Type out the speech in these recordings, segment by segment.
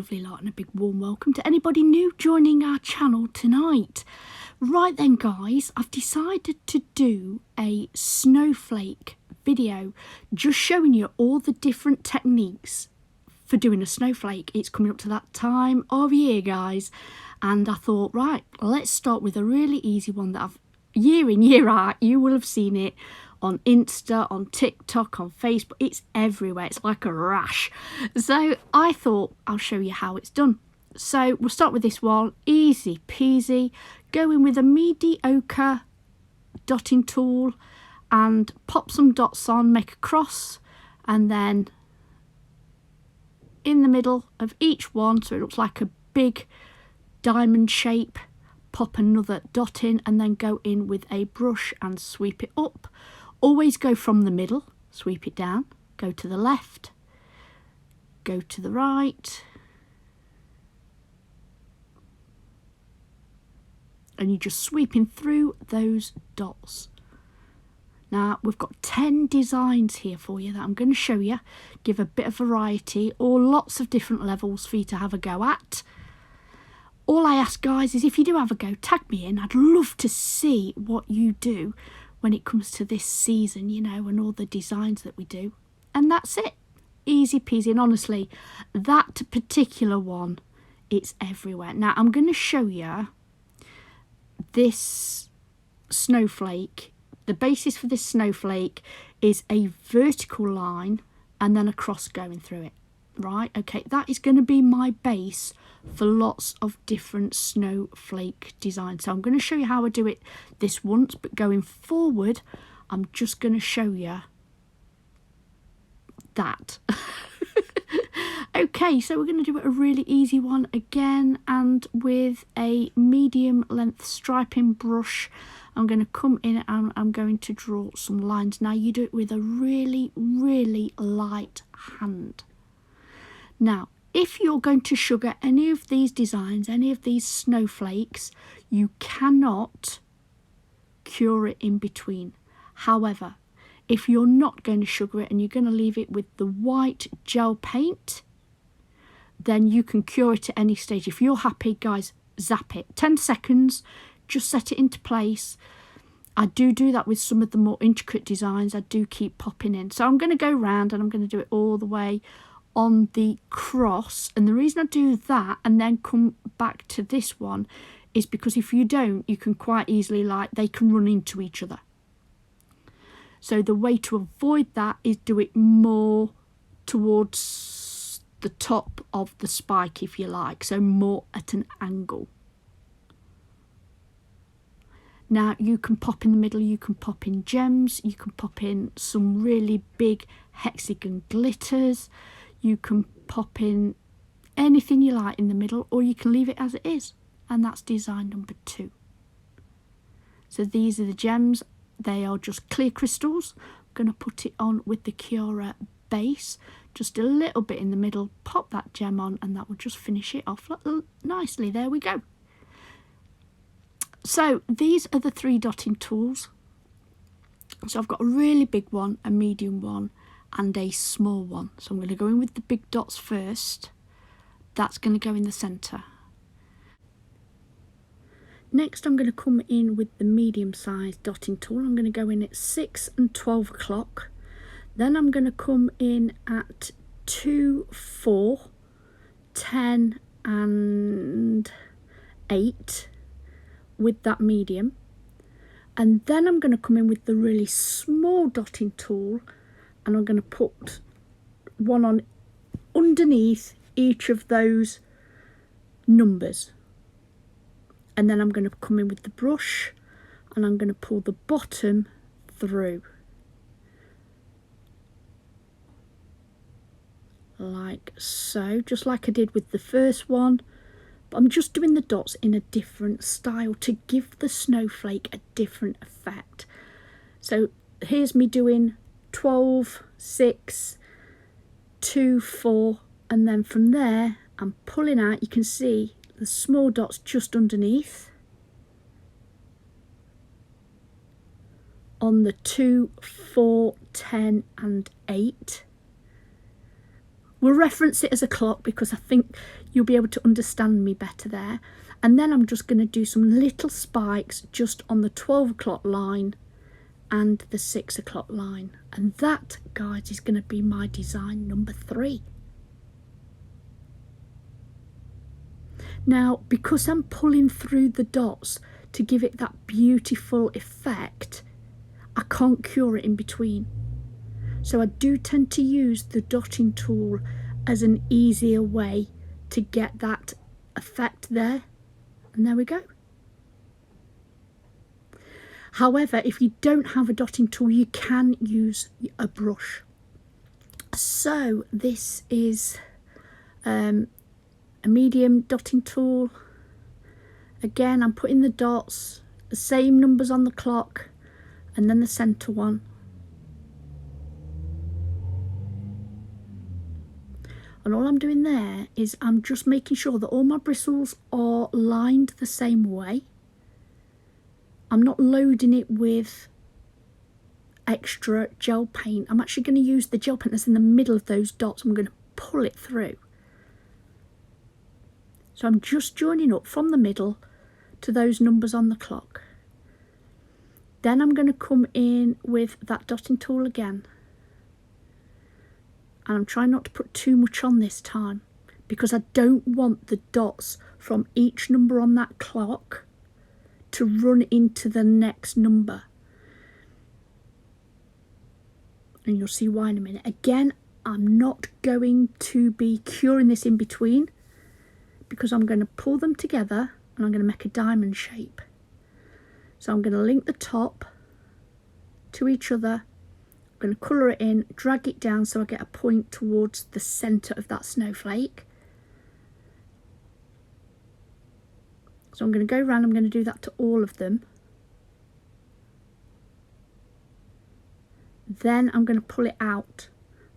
lovely lot, and a big warm welcome to anybody new joining our channel tonight. Right then guys, I've decided to do a snowflake video just showing you all the different techniques for doing a snowflake. It's coming up to that time of year guys, and I thought, right, let's start with a really easy one that I've year in year out, you will have seen it on Insta, on TikTok, on Facebook. It's everywhere. It's like a rash. So I thought I'll show you how it's done. So we'll start with this one. Easy peasy. Go in with a mediocre dotting tool and pop some dots on, make a cross, and then in the middle of each one, so it looks like a big diamond shape, pop another dot in, and then go in with a brush and sweep it up. Always go from the middle, sweep it down, go to the left, go to the right, and you're just sweeping through those dots. Now we've got 10 designs here for you that I'm going to show you, give a bit of variety, or lots of different levels for you to have a go at. All I ask guys is if you do have a go, tag me in. I'd love to see what you do when it comes to this season, you know, and all the designs that we do. And that's it. Easy peasy. And honestly, that particular one, it's everywhere. Now, I'm going to show you this snowflake. The basis for this snowflake is a vertical line and then a cross going through it. Right? Okay, that is going to be my base for lots of different snowflake designs. So I'm going to show you how I do it this once, but going forward I'm just going to show you that. Okay, so we're going to do a really easy one again, and with a medium length striping brush I'm going to come in and I'm going to draw some lines. Now you do it with a really light hand. Now if you're going to sugar any of these designs, any of these snowflakes, you cannot cure it in between. However, if you're not going to sugar it and you're going to leave it with the white gel paint, then you can cure it at any stage. If you're happy, guys, zap it. 10 seconds, just set it into place. I do that with some of the more intricate designs. I do keep popping in. So I'm going to go round and I'm going to do it all the way on the cross, and the reason I do that and then come back to this one is because if you don't, you can quite easily, like, they can run into each other. So the way to avoid that is do it more towards the top of the spike, if you like, so more at an angle. Now you can pop in the middle, you can pop in gems, you can pop in some really big hexagon glitters, you can pop in anything you like in the middle, or you can leave it as it is, and that's design number 2. So these are the gems. They are just clear crystals. I'm going to put it on with the Cura base, just a little bit in the middle, pop that gem on, and that will just finish it off nicely. There we go. So these are the 3 dotting tools. So I've got a really big one, a medium one, and a small one. So I'm going to go in with the big dots first. That's going to go in the centre. Next I'm going to come in with the medium sized dotting tool. I'm going to go in at 6 and 12 o'clock. Then I'm going to come in at 2, 4, 10 and 8 with that medium. And then I'm going to come in with the really small dotting tool, and I'm going to put one on underneath each of those numbers. And then I'm going to come in with the brush and I'm going to pull the bottom through. Like so, just like I did with the first one. But I'm just doing the dots in a different style to give the snowflake a different effect. So here's me doing 12, 6, 2, 4, and then from there I'm pulling out. You can see the small dots just underneath on the 2, 4, 10 and 8. We'll reference it as a clock because I think you'll be able to understand me better there. And then I'm just going to do some little spikes just on the 12 o'clock line and the 6 o'clock line. And that, guys, is going to be my design number 3. Now, because I'm pulling through the dots to give it that beautiful effect, I can't cure it in between. So I do tend to use the dotting tool as an easier way to get that effect there. And there we go. However, if you don't have a dotting tool, you can use a brush. So this is a medium dotting tool. Again, I'm putting the dots, the same numbers on the clock, and then the centre one. And all I'm doing there is I'm just making sure that all my bristles are lined the same way. I'm not loading it with extra gel paint. I'm actually going to use the gel paint that's in the middle of those dots. I'm going to pull it through. So I'm just joining up from the middle to those numbers on the clock. Then I'm going to come in with that dotting tool again. And I'm trying not to put too much on this time because I don't want the dots from each number on that clock to run into the next number. And you'll see why in a minute. Again, I'm not going to be curing this in between because I'm going to pull them together and I'm going to make a diamond shape. So I'm going to link the top to each other. I'm going to colour it in, drag it down so I get a point towards the centre of that snowflake. So I'm going to go around, I'm going to do that to all of them. Then I'm going to pull it out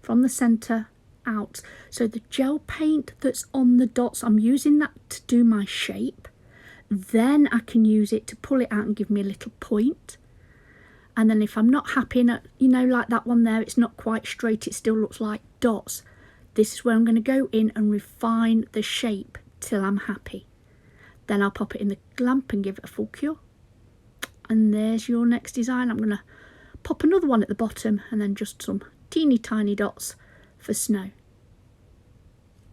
from the centre out. So the gel paint that's on the dots, I'm using that to do my shape. Then I can use it to pull it out and give me a little point. And then if I'm not happy, you know, like that one there, it's not quite straight, it still looks like dots. This is where I'm going to go in and refine the shape till I'm happy. Then I'll pop it in the lamp and give it a full cure. And there's your next design. I'm going to pop another one at the bottom and then just some teeny tiny dots for snow.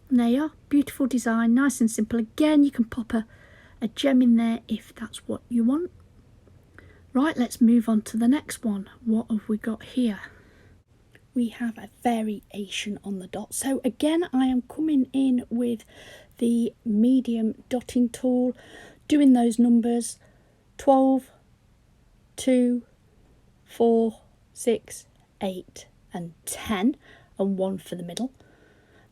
And there you are, beautiful design, nice and simple. Again, you can pop a gem in there if that's what you want. Right, let's move on to the next one. What have we got here? We have a variation on the dot. So again, I am coming in with the medium dotting tool, doing those numbers 12, 2, 4, 6, 8 and 10 and 1 for the middle.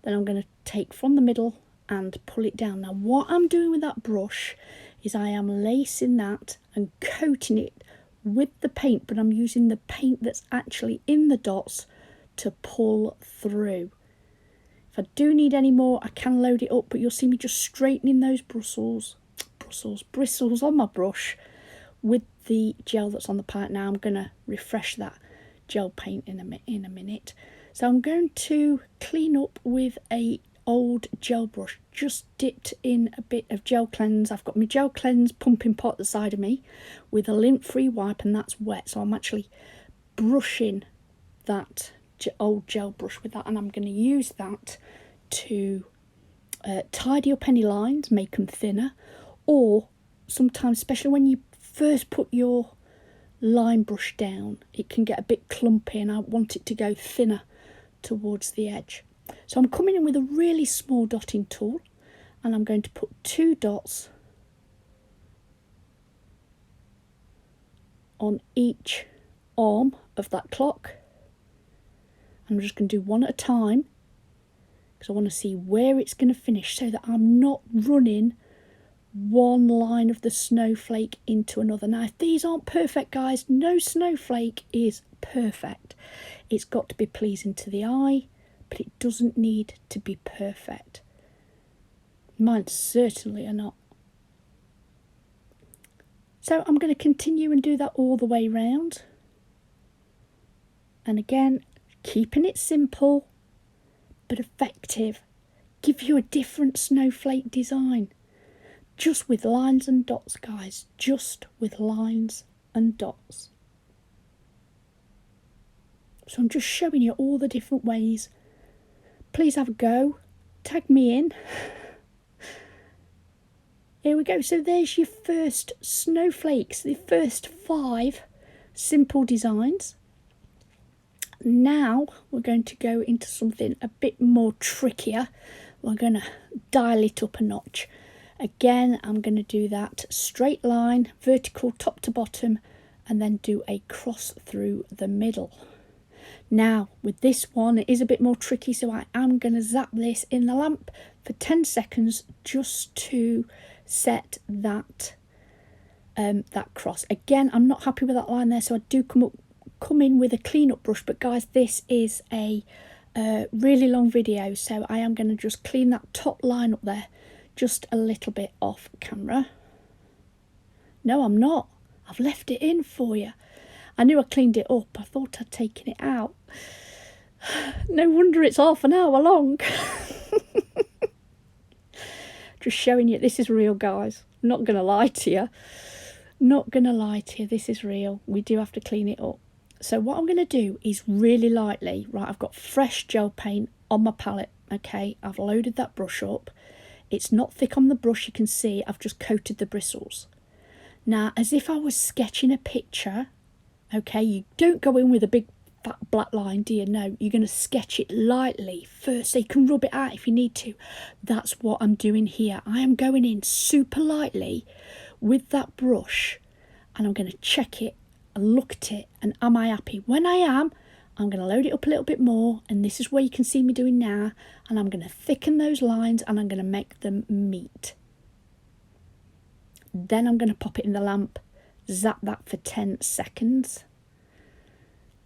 Then I'm going to take from the middle and pull it down. Now what I'm doing with that brush is I am lacing that and coating it with the paint, but I'm using the paint that's actually in the dots to pull through. If I do need any more, I can load it up, but you'll see me just straightening those bristles on my brush with the gel that's on the palette. Now I'm going to refresh that gel paint in a minute. So I'm going to clean up with a old gel brush, just dipped in a bit of gel cleanse. I've got my gel cleanse pumping pot at the side of me with a lint-free wipe, and that's wet, so I'm actually brushing that old gel brush with that, and I'm going to use that to tidy up any lines, make them thinner, or sometimes, especially when you first put your line brush down, it can get a bit clumpy and I want it to go thinner towards the edge. So I'm coming in with a really small dotting tool and I'm going to put 2 dots on each arm of that clock. I'm just going to do one at a time because I want to see where it's going to finish so that I'm not running one line of the snowflake into another. Now if these aren't perfect, guys, no snowflake is perfect. It's got to be pleasing to the eye, but it doesn't need to be perfect. Mine certainly are not. So I'm going to continue and do that all the way round. And again, keeping it simple, but effective. Give you a different snowflake design. Just with lines and dots, guys. Just with lines and dots. So I'm just showing you all the different ways. Please have a go. Tag me in. Here we go. So there's your first snowflakes. The first 5 simple designs. Now we're going to go into something a bit more trickier. We're going to dial it up a notch. Again, I'm going to do that straight line, vertical top to bottom, and then do a cross through the middle. Now, with this one, it is a bit more tricky, so I am going to zap this in the lamp for 10 seconds just to set that that cross. Again, I'm not happy with that line there, so I do come in with a clean-up brush. But guys, this is a really long video, so I am going to just clean that top line up there just a little bit off camera. No, I'm not. I've left it in for you. I knew I cleaned it up. I thought I'd taken it out. No wonder it's half an hour long. Just showing you, this is real, guys. I'm not going to lie to you. Not going to lie to you. This is real. We do have to clean it up. So what I'm going to do is really lightly, right, I've got fresh gel paint on my palette, okay? I've loaded that brush up. It's not thick on the brush, you can see I've just coated the bristles. Now, as if I was sketching a picture, okay, you don't go in with a big fat black line, do you? No, you're going to sketch it lightly first so you can rub it out if you need to. That's what I'm doing here. I am going in super lightly with that brush and I'm going to check it and look at it and am I happy? When I am, I'm going to load it up a little bit more, and this is where you can see me doing now, and I'm going to thicken those lines and I'm going to make them meet. Then I'm going to pop it in the lamp, zap that for 10 seconds.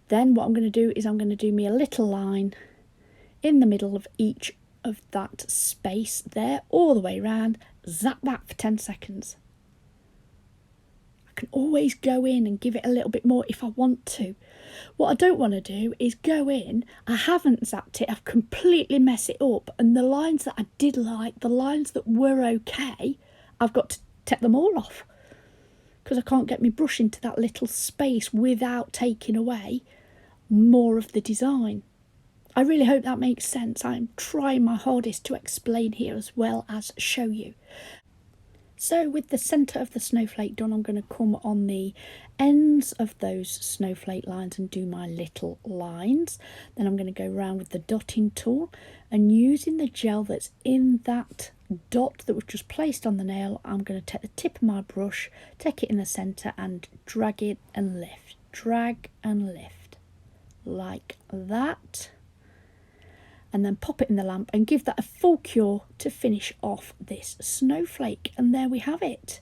Then what I'm going to do is I'm going to do me a little line in the middle of each of that space there, all the way around, zap that for 10 seconds. I can always go in and give it a little bit more if I want to. What I don't want to do is go in, I haven't zapped it, I've completely messed it up, and the lines that I did like, the lines that were okay, I've got to take them all off because I can't get my brush into that little space without taking away more of the design. I really hope that makes sense. I'm trying my hardest to explain here as well as show you. So with the centre of the snowflake done, I'm going to come on the ends of those snowflake lines and do my little lines. Then I'm going to go around with the dotting tool and using the gel that's in that dot that was just placed on the nail, I'm going to take the tip of my brush, take it in the centre and drag it and lift. Drag and lift. Like that. And then pop it in the lamp and give that a full cure to finish off this snowflake. And there we have it.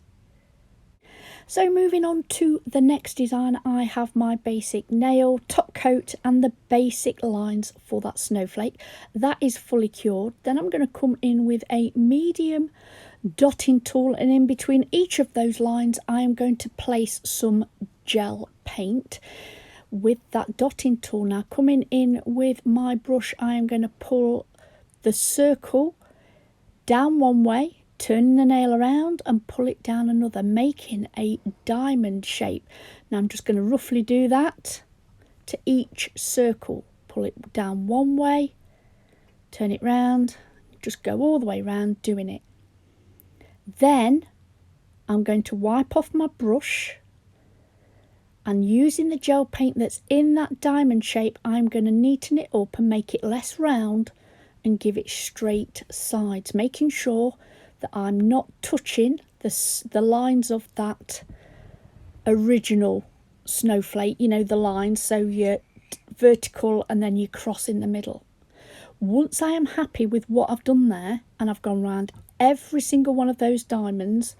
So moving on to the next design, I have my basic nail, top coat and the basic lines for that snowflake. That is fully cured. Then I'm going to come in with a medium dotting tool, and in between each of those lines I am going to place some gel paint. With that dotting tool now, coming in with my brush, I am going to pull the circle down one way, turn the nail around and pull it down another, making a diamond shape. Now I'm just going to roughly do that to each circle. Pull it down one way, turn it round, just go all the way around doing it. Then I'm going to wipe off my brush, and using the gel paint that's in that diamond shape, I'm going to neaten it up and make it less round and give it straight sides, making sure that I'm not touching the lines of that original snowflake, you know, the lines, so you're vertical and then you cross in the middle. Once I am happy with what I've done there, and I've gone round every single one of those diamonds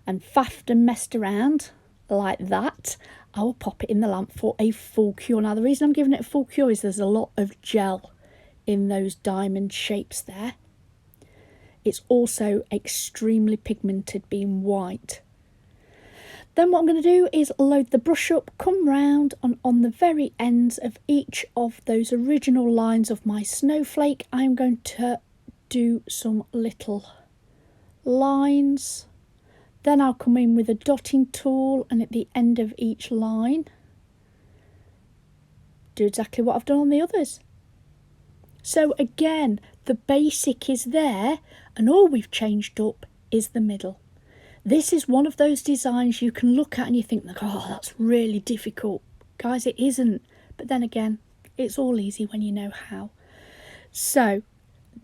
and faffed and messed around like that, I will pop it in the lamp for a full cure. Now the reason I'm giving it a full cure is there's a lot of gel in those diamond shapes there. It's also extremely pigmented, being white. Then what I'm going to do is load the brush up, come round, and on the very ends of each of those original lines of my snowflake, I'm going to do some little lines. Then I'll come in with a dotting tool, and at the end of each line, do exactly what I've done on the others. So again, the basic is there, and all we've changed up is the middle. This is one of those designs you can look at and you think, oh, that's really difficult. Guys, it isn't. But then again, it's all easy when you know how. So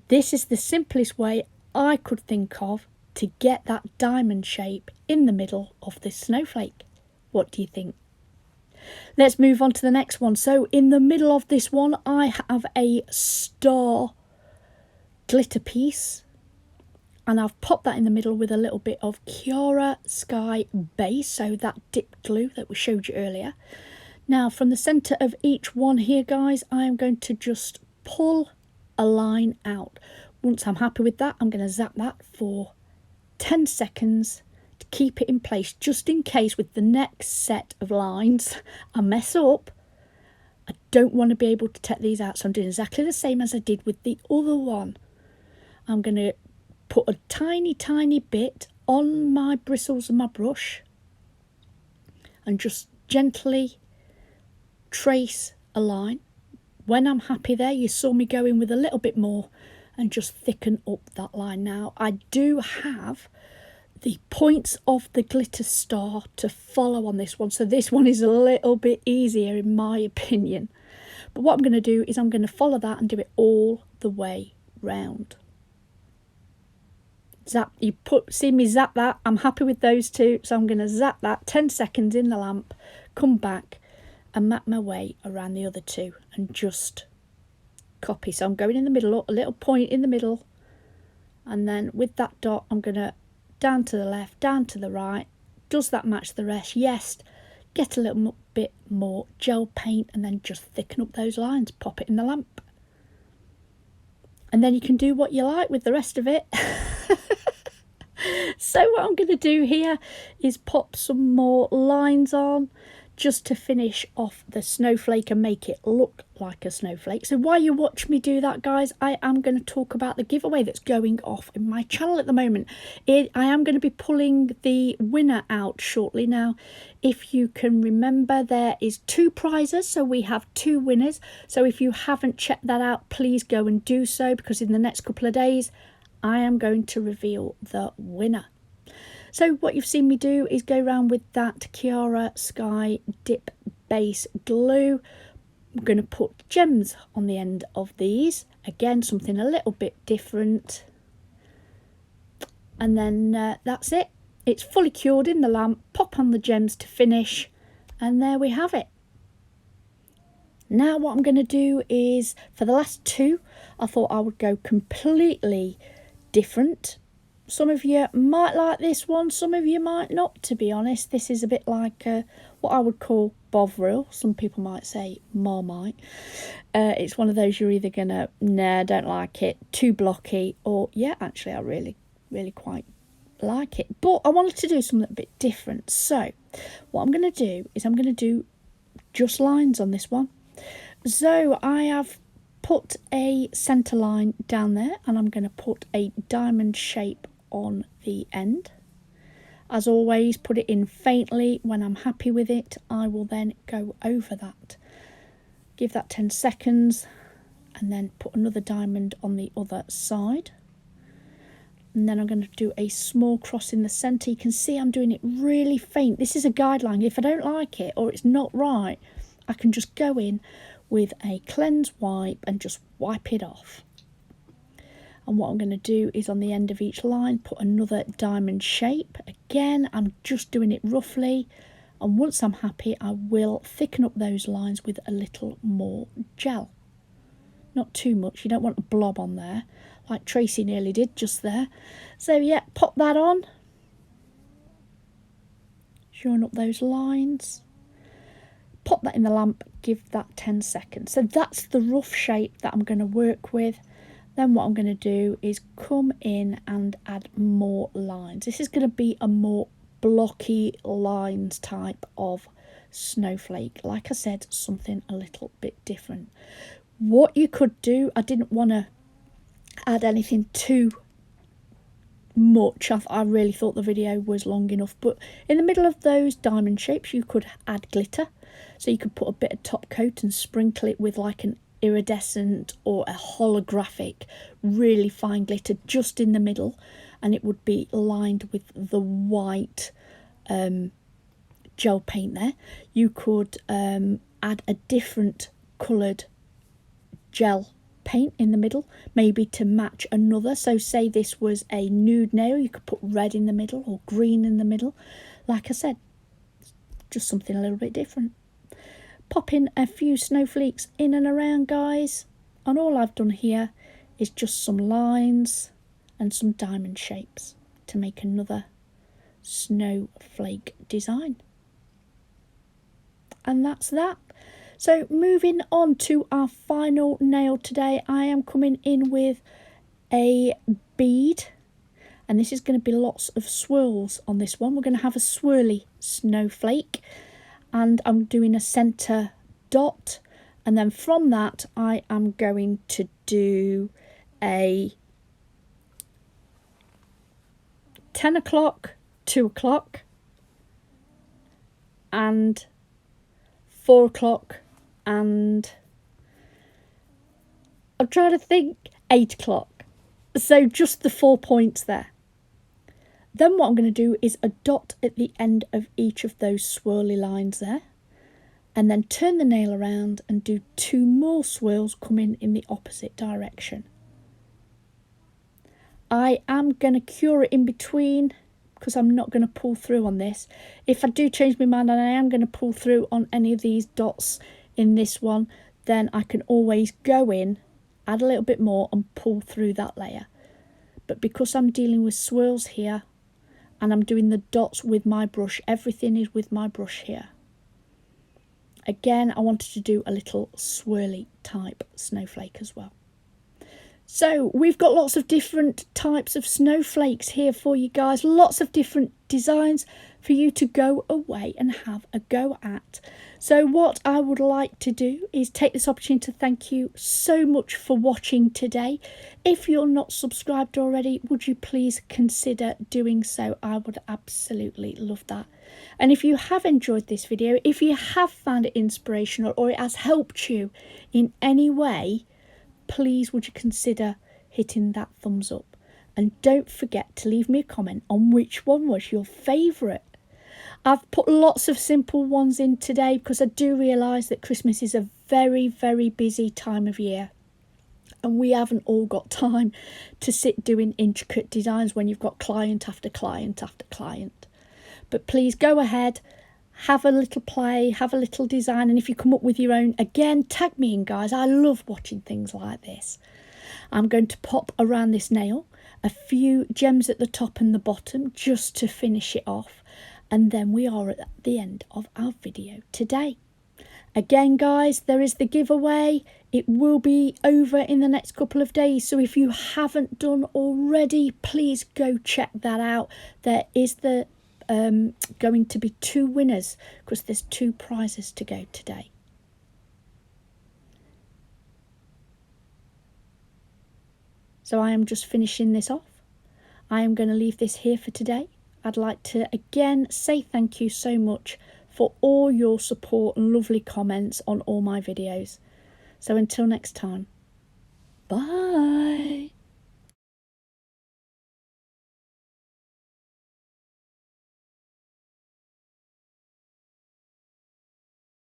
this is the simplest way I could think of to get that diamond shape in the middle of this snowflake. What do you think? Let's move on to the next one. So in the middle of this one, I have a star glitter piece. And I've popped that in the middle with a little bit of Chiara Sky base, so that dip glue that we showed you earlier. Now from the centre of each one here, guys, I am going to just pull a line out. Once I'm happy with that, I'm going to zap that for 10 seconds to keep it in place, just in case with the next set of lines I mess up. I don't want to be able to take these out, so I'm doing exactly the same as I did with the other one. I'm going to put a tiny bit on my bristles of my brush and just gently trace a line. When I'm happy there, you saw me go in with a little bit more and just thicken up that line. Now I do have the points of the glitter star to follow on this one, so this one is a little bit easier in my opinion. But what I'm going to do is I'm going to follow that and do it all the way round. Zap, see me zap that. I'm happy with those two, so I'm going to zap that 10 seconds in the lamp, come back and map my way around the other two and just copy. So I'm going in the middle, a little point in the middle, and then with that dot I'm going to down to the left, down to the right. Does that match the rest? Yes. Get a little bit more gel paint and then just thicken up those lines, pop it in the lamp, and then you can do what you like with the rest of it. So what I'm going to do here is pop some more lines on just to finish off the snowflake and make it look like a snowflake. So while you watch me do that, guys, I am going to talk about the giveaway that's going off in my channel at the moment. I am going to be pulling the winner out shortly. Now, if you can remember, there is 2 prizes, so we have 2 winners. So if you haven't checked that out, please go and do so, because in the next couple of days I am going to reveal the winner. So what you've seen me do is go around with that Chiara Sky dip base glue. I'm going to put gems on the end of these. Again, something a little bit different. And then that's it. It's fully cured in the lamp. Pop on the gems to finish. And there we have it. Now what I'm going to do is, for the last 2, I thought I would go completely different. Some of you might like this one, some of you might not, to be honest. This is a bit like what I would call Bovril. Some people might say Marmite. It's one of those you're either going to, nah, don't like it, too blocky, or yeah, actually I really quite like it. But I wanted to do something a bit different. So what I'm going to do is I'm going to do just lines on this one. So I have put a centre line down there, and I'm going to put a diamond shape on the end. As always, put it in faintly. When I'm happy with it, I will then go over that. Give that 10 seconds and then put another diamond on the other side. And then I'm going to do a small cross in the centre. You can see I'm doing it really faint. This is a guideline. If I don't like it or it's not right, I can just go in with a cleanse wipe and just wipe it off. And what I'm going to do is on the end of each line put another diamond shape. Again, I'm just doing it roughly, and once I'm happy I will thicken up those lines with a little more gel. Not too much, you don't want a blob on there like Tracy nearly did just there. So yeah, pop that on, showing up those lines. Pop that in the lamp, give that 10 seconds. So that's the rough shape that I'm going to work with. Then what I'm going to do is come in and add more lines. This is going to be a more blocky lines type of snowflake. Like I said, something a little bit different. What you could do, I didn't want to add anything too much. I really thought the video was long enough, but in the middle of those diamond shapes you could add glitter. So you could put a bit of top coat and sprinkle it with like an iridescent or a holographic really fine glitter just in the middle, and it would be lined with the white gel paint there. You could add a different coloured gel paint in the middle, maybe to match another. So say this was a nude nail, you could put red in the middle or green in the middle. Like I said, just something a little bit different. Pop in a few snowflakes in and around, guys, and all I've done here is just some lines and some diamond shapes to make another snowflake design. And that's that. So moving on to our final nail today, I am coming in with a bead, and this is going to be lots of swirls on this one. We're going to have a swirly snowflake, and I'm doing a centre dot, and then from that I am going to do a 10 o'clock, 2 o'clock and 4 o'clock, and I'm trying to think, 8 o'clock. So just the 4 points there. Then what I'm going to do is a dot at the end of each of those swirly lines there, and then turn the nail around and do 2 more swirls coming in the opposite direction. I am going to cure it in between because I'm not going to pull through on this. If I do change my mind and I am going to pull through on any of these dots in this one, then I can always go in, add a little bit more and pull through that layer. But because I'm dealing with swirls here and I'm doing the dots with my brush, everything is with my brush here. Again, I wanted to do a little swirly type snowflake as well. So we've got lots of different types of snowflakes here for you guys, lots of different designs for you to go away and have a go at. So what I would like to do is take this opportunity to thank you so much for watching today. If you're not subscribed already, would you please consider doing so? I would absolutely love that. And if you have enjoyed this video, if you have found it inspirational or it has helped you in any way, please would you consider hitting that thumbs up, and don't forget to leave me a comment on which one was your favourite. I've put lots of simple ones in today because I do realise that Christmas is a very, very busy time of year and we haven't all got time to sit doing intricate designs when you've got client after client after client. But please go ahead, have a little play, have a little design, and if you come up with your own, again, tag me in, guys. I love watching things like this. I'm going to pop around this nail a few gems at the top and the bottom just to finish it off, and then we are at the end of our video today. Again, guys, there is the giveaway. It will be over in the next couple of days, so if you haven't done already, please go check that out. There is the going to be 2 winners because there's 2 prizes to go today. So I am just finishing this off. I am going to leave this here for today. I'd like to again say thank you so much for all your support and lovely comments on all my videos. So until next time, bye.